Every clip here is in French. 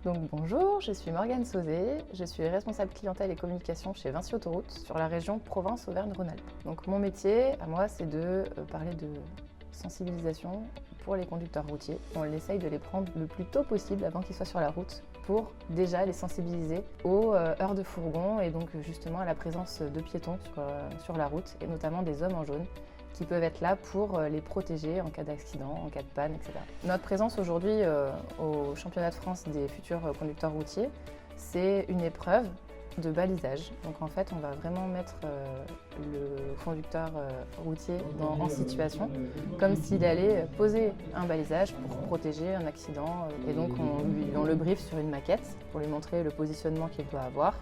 Donc bonjour, je suis Morgane Sauzé, je suis responsable clientèle et communication chez Vinci Autoroute sur la région Provence-Auvergne-Rhône-Alpes. Donc mon métier, à moi, c'est de parler de sensibilisation pour les conducteurs routiers. On essaye de les prendre le plus tôt possible avant qu'ils soient sur la route pour déjà les sensibiliser aux heures de fourgon et donc justement à la présence de piétons sur la route et notamment des hommes en jaune qui peuvent être là pour les protéger en cas d'accident, en cas de panne, etc. Notre présence aujourd'hui au championnat de France des futurs conducteurs routiers, c'est une épreuve de balisage. Donc en fait, on va vraiment mettre le conducteur routier en situation comme s'il allait poser un balisage pour protéger un accident. Et donc on le briefe sur une maquette pour lui montrer le positionnement qu'il doit avoir,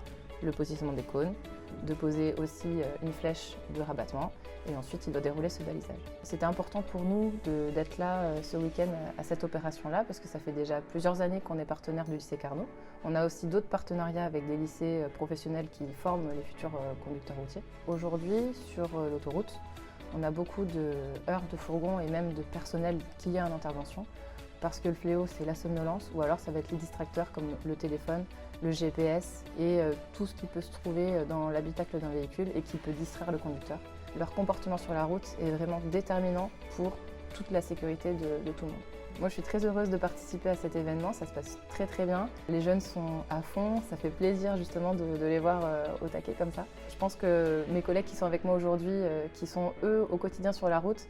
le positionnement des cônes, de poser aussi une flèche de rabattement et ensuite il doit dérouler ce balisage. C'était important pour nous d'être là ce week-end à cette opération-là parce que ça fait déjà plusieurs années qu'on est partenaire du lycée Carnot. On a aussi d'autres partenariats avec des lycées professionnels qui forment les futurs conducteurs routiers. Aujourd'hui, sur l'autoroute, on a beaucoup de heures de fourgon et même de personnel qui est en intervention parce que le fléau, c'est la somnolence ou alors ça va être les distracteurs comme le téléphone, le GPS et tout ce qui peut se trouver dans l'habitacle d'un véhicule et qui peut distraire le conducteur. Leur comportement sur la route est vraiment déterminant pour toute la sécurité de tout le monde. Moi, je suis très heureuse de participer à cet événement, ça se passe très très bien. Les jeunes sont à fond, ça fait plaisir justement de les voir au taquet comme ça. Je pense que mes collègues qui sont avec moi aujourd'hui, qui sont eux au quotidien sur la route,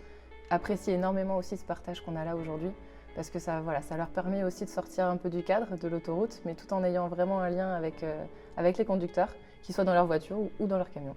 apprécient énormément aussi ce partage qu'on a là aujourd'hui. Parce que ça leur permet aussi de sortir un peu du cadre de l'autoroute, mais tout en ayant vraiment un lien avec les conducteurs, qu'ils soient dans leur voiture ou dans leur camion.